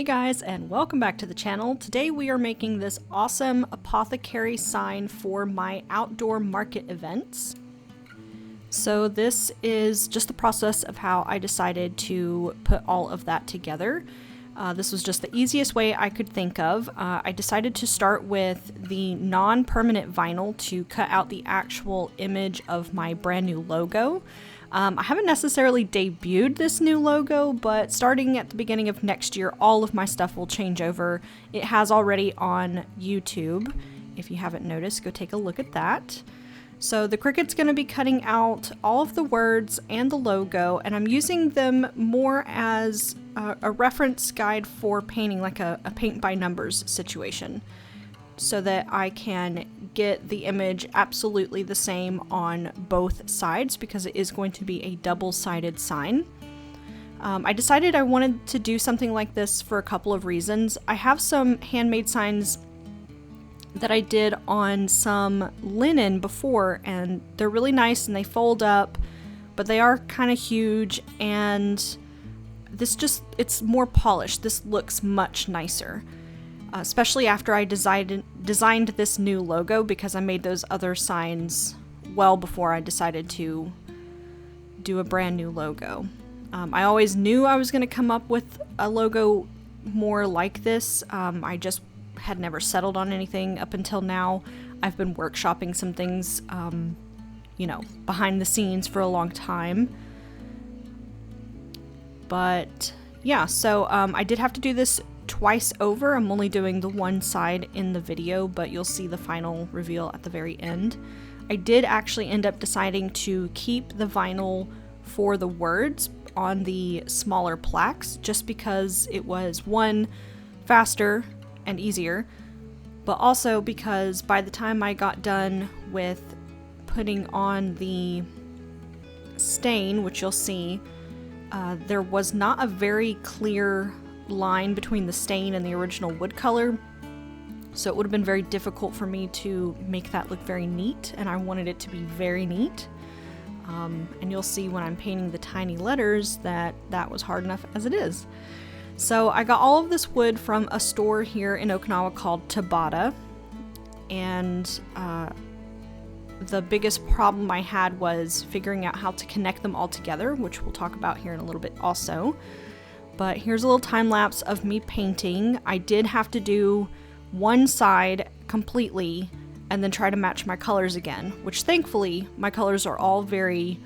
Hey guys, and welcome back to the channel. Today we are making this awesome apothecary sign for my outdoor market events. So this is just the process of how I decided to put all of that together. This was just the easiest way I could think of. I decided to start with the non-permanent vinyl to cut out the actual image of my brand new logo. I haven't necessarily debuted this new logo, but starting at the beginning of next year, all of my stuff will change over. It has already on YouTube. If you haven't noticed, go take a look at that. So the Cricket's going to be cutting out all of the words and the logo, and I'm using them more as a reference guide for painting, like a paint by numbers situation, so that I can get the image absolutely the same on both sides, because it is going to be a double-sided sign. I decided I wanted to do something like this for a couple of reasons. I have some handmade signs that I did on some linen before, and they're really nice and they fold up, but they are kind of huge, and it's more polished. This looks much nicer. Especially after I designed this new logo, because I made those other signs well before I decided to do a brand new logo. I always knew I was going to come up with a logo more like this. I just had never settled on anything up until now. I've been workshopping some things, behind the scenes for a long time. But yeah, so I did have to do this twice over. I'm only doing the one side in the video, but you'll see the final reveal at the very end. I did actually end up deciding to keep the vinyl for the words on the smaller plaques, just because it was, one, faster and easier, but also because by the time I got done with putting on the stain, which you'll see, there was not a very clear line between the stain and the original wood color, so it would have been very difficult for me to make that look very neat, and I wanted it to be very neat. And you'll see when I'm painting the tiny letters that was hard enough as it is. So I got all of this wood from a store here in Okinawa called 𝍊𝑋�𝑼𝍊𝑃, and the biggest problem I had was figuring out how to connect them all together, which we'll talk about here in a little bit also. But here's a little time lapse of me painting. I did have to do one side completely and then try to match my colors again, which thankfully my colors are all very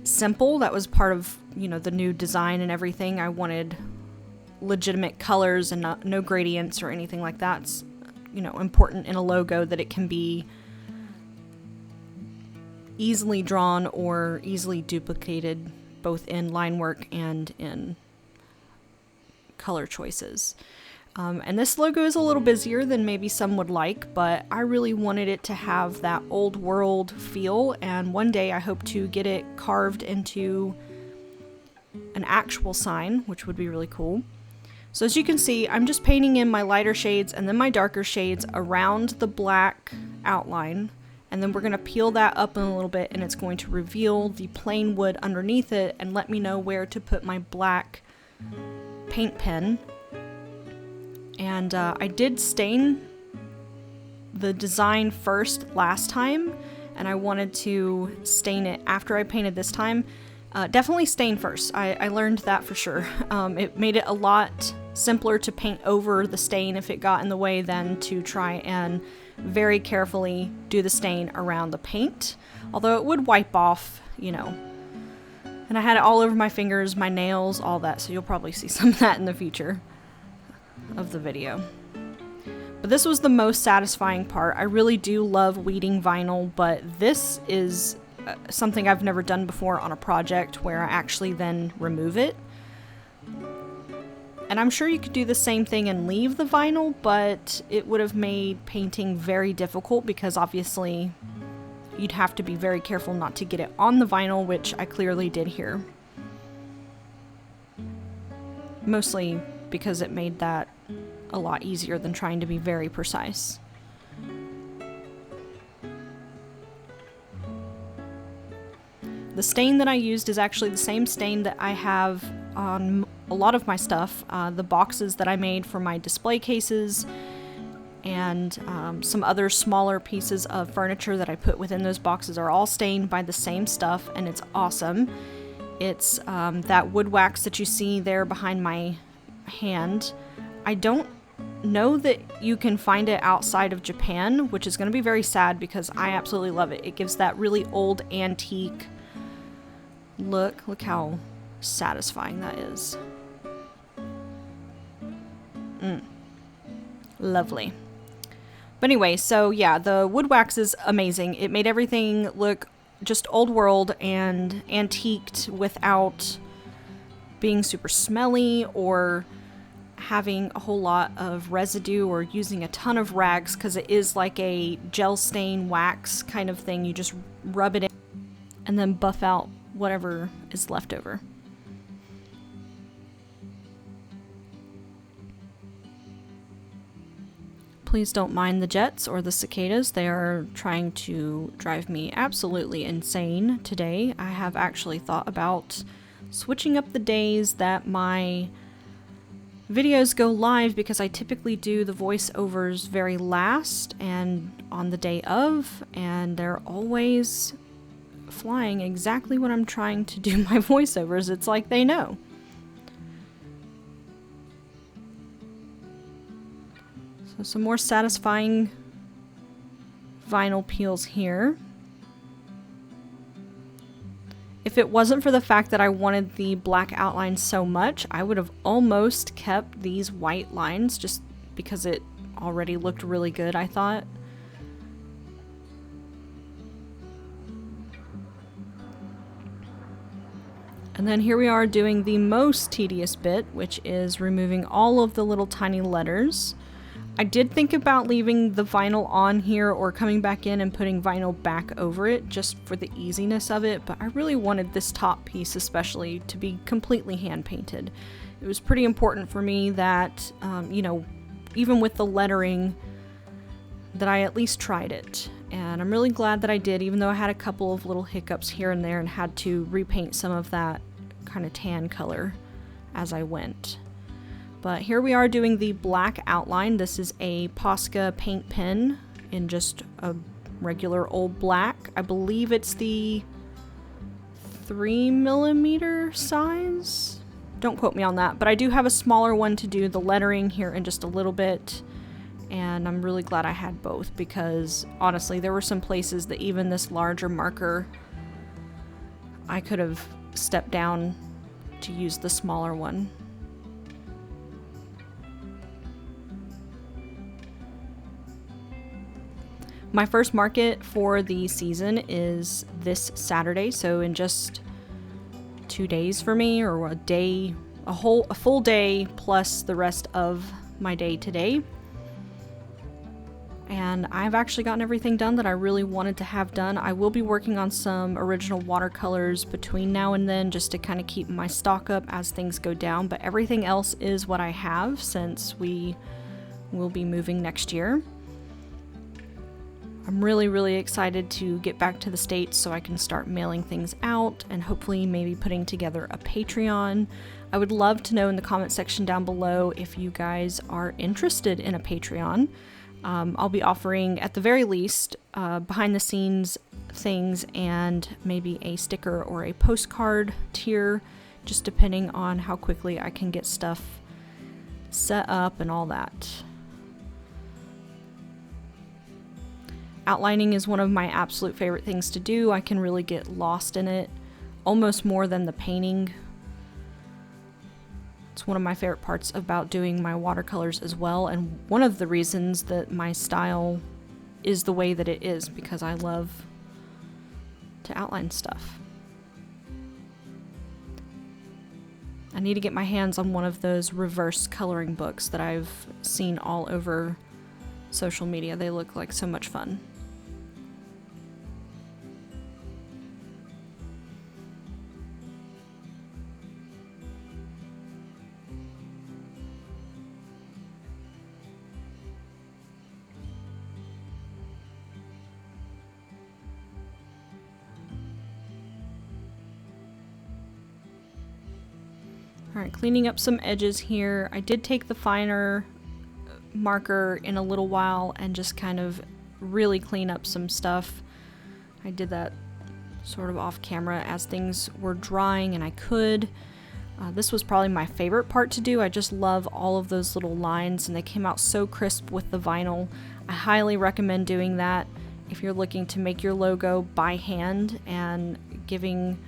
simple. That was part of, the new design and everything. I wanted legitimate colors and no gradients or anything like that. It's, important in a logo that it can be easily drawn or easily duplicated, both in line work and in color choices. And this logo is a little busier than maybe some would like, but I really wanted it to have that old world feel, and one day I hope to get it carved into an actual sign, which would be really cool. So as you can see, I'm just painting in my lighter shades and then my darker shades around the black outline, and then we're going to peel that up in a little bit, and it's going to reveal the plain wood underneath it and let me know where to put my black paint pen. And I did stain the design first last time, and I wanted to stain it after I painted this time. Definitely stain first. I learned that for sure. It made it a lot simpler to paint over the stain if it got in the way than to try and very carefully do the stain around the paint. Although it would wipe off, And I had it all over my fingers, my nails, all that, so you'll probably see some of that in the future of the video. But this was the most satisfying part. I really do love weeding vinyl, but this is something I've never done before on a project where I actually then remove it. And I'm sure you could do the same thing and leave the vinyl, but it would have made painting very difficult, because obviously you'd have to be very careful not to get it on the vinyl, which I clearly did here. Mostly because it made that a lot easier than trying to be very precise. The stain that I used is actually the same stain that I have on a lot of my stuff. The boxes that I made for my display cases and some other smaller pieces of furniture that I put within those boxes are all stained by the same stuff, and it's awesome. It's that wood wax that you see there behind my hand. I don't know that you can find it outside of Japan, which is going to be very sad because I absolutely love it. It gives that really old antique look. Look how satisfying that is. Lovely. But anyway, so yeah, the wood wax is amazing. It made everything look just old world and antiqued without being super smelly or having a whole lot of residue or using a ton of rags, because it is like a gel stain wax kind of thing. You just rub it in and then buff out whatever is left over. Please don't mind the jets or the cicadas. They are trying to drive me absolutely insane today. I have actually thought about switching up the days that my videos go live, because I typically do the voiceovers very last and on the day of, and they're always flying exactly when I'm trying to do my voiceovers. It's like they know. So some more satisfying vinyl peels here. If it wasn't for the fact that I wanted the black outline so much, I would have almost kept these white lines just because it already looked really good, I thought. And then here we are doing the most tedious bit, which is removing all of the little tiny letters. I did think about leaving the vinyl on here or coming back in and putting vinyl back over it just for the easiness of it, but I really wanted this top piece especially to be completely hand painted. It was pretty important for me that, you know, even with the lettering, that I at least tried it. And I'm really glad that I did, even though I had a couple of little hiccups here and there and had to repaint some of that kind of tan color as I went. But here we are doing the black outline. This is a Posca paint pen in just a regular old black. I believe it's the 3mm size. Don't quote me on that, but I do have a smaller one to do the lettering here in just a little bit. And I'm really glad I had both, because honestly, there were some places that even this larger marker, I could have stepped down to use the smaller one. My first market for the season is this Saturday, so in just 2 days for me, or a day, a full day plus the rest of my day today. And I've actually gotten everything done that I really wanted to have done. I will be working on some original watercolors between now and then, just to kind of keep my stock up as things go down, but everything else is what I have since we will be moving next year. I'm really, really excited to get back to the States so I can start mailing things out and hopefully maybe putting together a Patreon. I would love to know in the comment section down below if you guys are interested in a Patreon. I'll be offering, at the very least, behind the scenes things and maybe a sticker or a postcard tier, just depending on how quickly I can get stuff set up and all that. Outlining is one of my absolute favorite things to do. I can really get lost in it, almost more than the painting. It's one of my favorite parts about doing my watercolors as well, and one of the reasons that my style is the way that it is, because I love to outline stuff. I need to get my hands on one of those reverse coloring books that I've seen all over social media. They look like so much fun. Alright, cleaning up some edges here. I did take the finer marker in a little while and just kind of really clean up some stuff. I did that sort of off camera as things were drying and I could. This was probably my favorite part to do. I just love all of those little lines and they came out so crisp with the vinyl. I highly recommend doing that if you're looking to make your logo by hand and giving,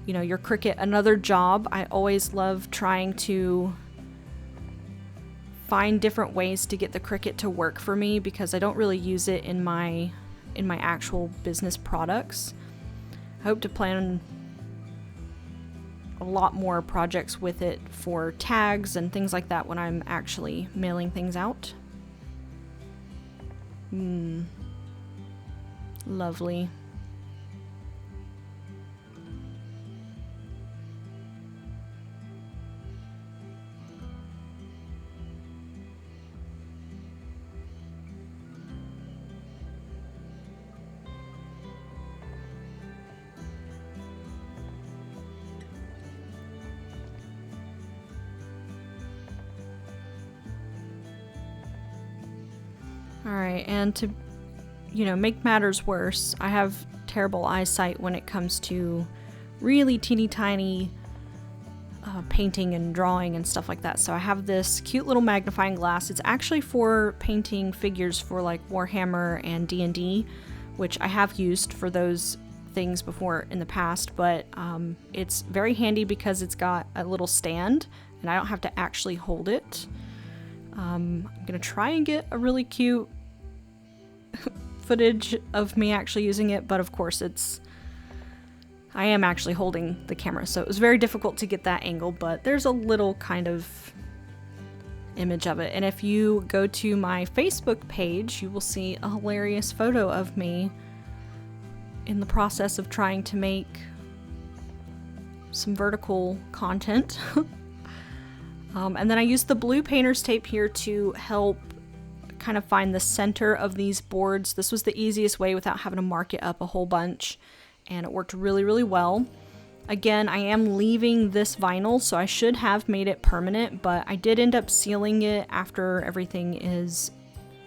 you know, your Cricut another job. I always love trying to find different ways to get the Cricut to work for me because I don't really use it in my actual business products. I hope to plan a lot more projects with it for tags and things like that when I'm actually mailing things out. Lovely. Alright, and to, you know, make matters worse, I have terrible eyesight when it comes to really teeny tiny painting and drawing and stuff like that. So I have this cute little magnifying glass. It's actually for painting figures for like Warhammer and D&D, which I have used for those things before in the past, but it's very handy because it's got a little stand and I don't have to actually hold it. I'm gonna try and get a really cute footage of me actually using it, but of course I am actually holding the camera, so it was very difficult to get that angle, but there's a little kind of image of it. And if you go to my Facebook page, you will see a hilarious photo of me in the process of trying to make some vertical content. And then I used the blue painter's tape here to help kind of find the center of these boards. This was the easiest way without having to mark it up a whole bunch, and it worked really, really well. Again, I am leaving this vinyl, so I should have made it permanent, but I did end up sealing it after everything is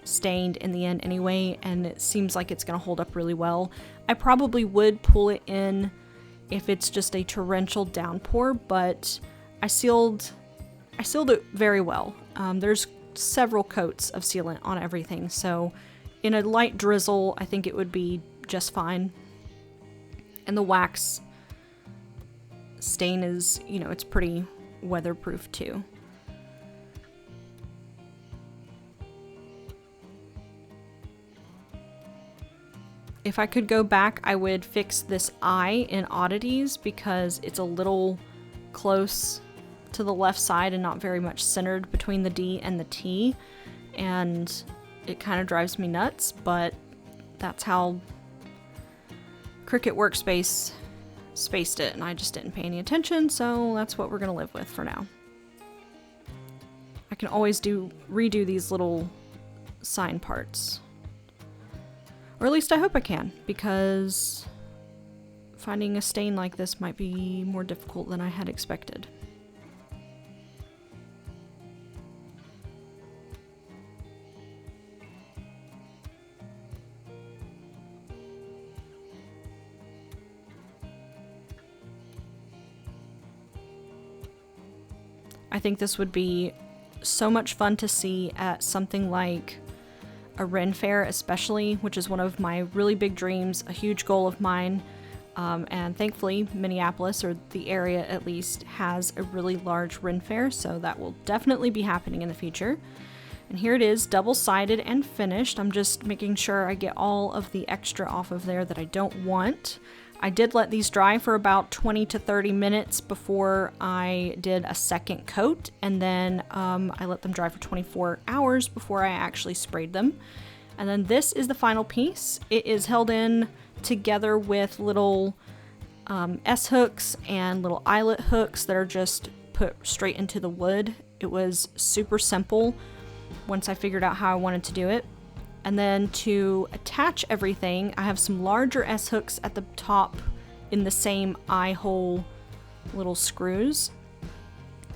stained in the end anyway, and it seems like it's going to hold up really well. I probably would pull it in if it's just a torrential downpour, but I sealed it very well. There's several coats of sealant on everything, so in a light drizzle, I think it would be just fine. And the wax stain is, you know, it's pretty weatherproof too. If I could go back, I would fix this eye in Oddities because it's a little close to the left side and not very much centered between the D and the T, and it kind of drives me nuts, but that's how Cricut Workspace spaced it, and I just didn't pay any attention, so that's what we're gonna live with for now. I can always redo these little sign parts, or at least I hope I can, because finding a stain like this might be more difficult than I had expected. I think this would be so much fun to see at something like a Ren Fair especially, which is one of my really big dreams, a huge goal of mine, and thankfully Minneapolis, or the area at least, has a really large Ren Fair, so that will definitely be happening in the future. And here it is, double-sided and finished. I'm just making sure I get all of the extra off of there that I don't want. I did let these dry for about 20 to 30 minutes before I did a second coat, and then I let them dry for 24 hours before I actually sprayed them. And then this is the final piece. It is held in together with little S-hooks and little eyelet hooks that are just put straight into the wood. It was super simple once I figured out how I wanted to do it. And then to attach everything, I have some larger S-hooks at the top in the same eye hole little screws.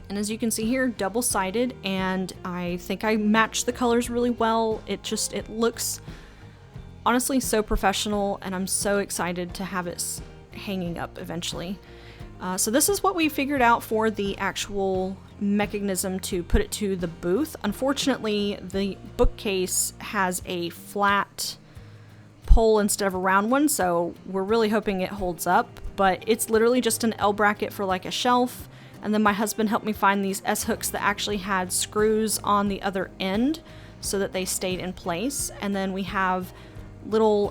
And as you can see here, double-sided, and I think I matched the colors really well. It looks honestly so professional, and I'm so excited to have it hanging up eventually. So this is what we figured out for the actual mechanism to put it to the booth. Unfortunately, the bookcase has a flat pole instead of a round one, so we're really hoping it holds up, but it's literally just an L bracket for like a shelf. And then my husband helped me find these S-hooks that actually had screws on the other end so that they stayed in place. And then we have little,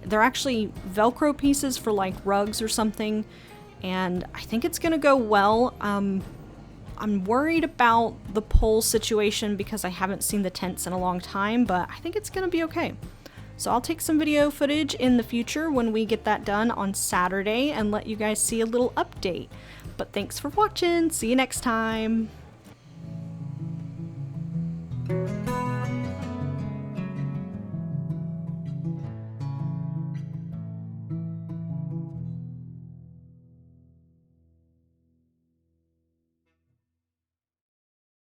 they're actually Velcro pieces for like rugs or something. And I think it's gonna go well. I'm worried about the pole situation because I haven't seen the tents in a long time, but I think it's gonna be okay. So I'll take some video footage in the future when we get that done on Saturday and let you guys see a little update. But thanks for watching. See you next time.